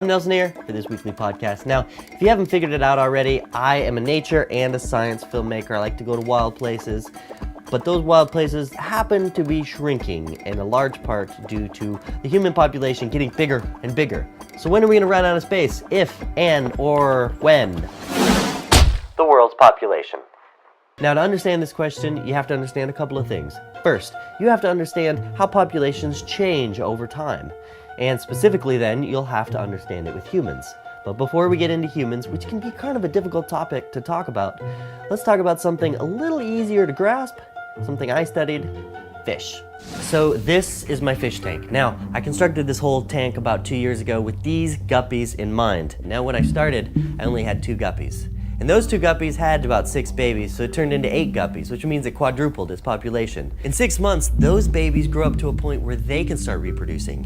I'm Nelson here for this weekly podcast. Now, if you haven't figured it out already, I am a nature and a science filmmaker. I like to go to wild places, but those wild places happen to be shrinking in a large part due to the human population getting bigger and bigger. So when are we going to run out of space? If, and, or when? The world's population. Now, to understand this question, you have to understand a couple of things. First, you have to understand how populations change over time. And specifically then, you'll have to understand it with humans. But before we get into humans, which can be kind of a difficult topic to talk about, let's talk about something a little easier to grasp, something I studied, fish. So this is my fish tank. Now, I constructed this whole tank about 2 years ago with these guppies in mind. Now, when I started, I only had 2 guppies. And those 2 guppies had about 6 babies, so it turned into 8 guppies, which means it quadrupled its population. In 6 months, those babies grow up to a point where they can start reproducing.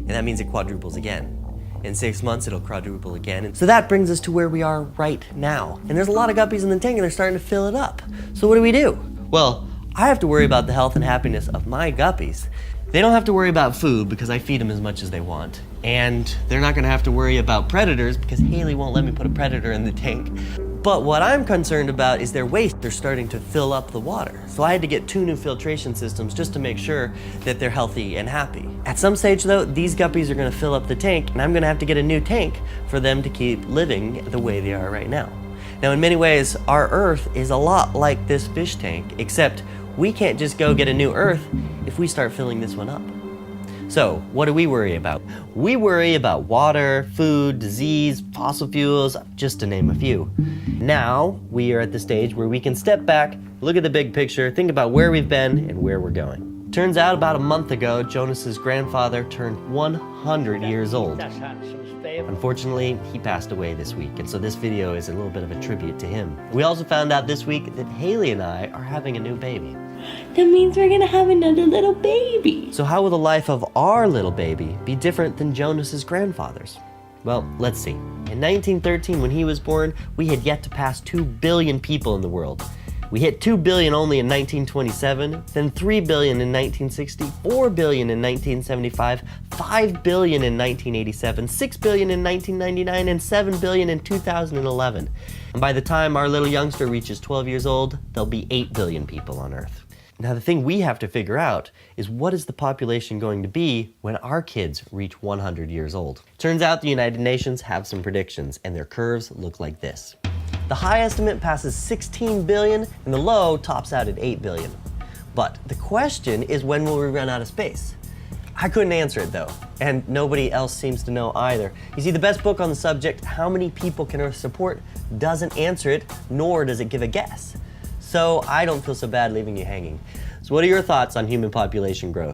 And that means it quadruples again. In 6 months, it'll quadruple again. And so that brings us to where we are right now. And there's a lot of guppies in the tank and they're starting to fill it up. So what do we do? Well, I have to worry about the health and happiness of my guppies. They don't have to worry about food because I feed them as much as they want. And they're not gonna have to worry about predators because Haley won't let me put a predator in the tank. But what I'm concerned about is their waste. They're starting to fill up the water. So I had to get 2 new filtration systems just to make sure that they're healthy and happy. At some stage though, these guppies are gonna fill up the tank and I'm gonna have to get a new tank for them to keep living the way they are right now. Now in many ways, our Earth is a lot like this fish tank, except we can't just go get a new Earth if we start filling this one up. So, what do we worry about? We worry about water, food, disease, fossil fuels, just to name a few. Now, we are at the stage where we can step back, look at the big picture, think about where we've been and where we're going. Turns out about a month ago, Jonas's grandfather turned 100 years old. Unfortunately, he passed away this week, and so this video is a little bit of a tribute to him. We also found out this week that Haley and I are having a new baby. That means we're gonna have another little baby. So how will the life of our little baby be different than Jonas's grandfather's? Well, let's see. In 1913, when he was born, we had yet to pass 2 billion people in the world. We hit 2 billion only in 1927, then 3 billion in 1960, 4 billion in 1975, 5 billion in 1987, 6 billion in 1999, and 7 billion in 2011. And by the time our little youngster reaches 12 years old, there'll be 8 billion people on Earth. Now the thing we have to figure out is what is the population going to be when our kids reach 100 years old? Turns out the United Nations have some predictions and their curves look like this. The high estimate passes 16 billion and the low tops out at 8 billion. But the question is, when will we run out of space? I couldn't answer it though, and nobody else seems to know either. You see, the best book on the subject, How Many People Can Earth Support, doesn't answer it, nor does it give a guess. So I don't feel so bad leaving you hanging. So what are your thoughts on human population growth?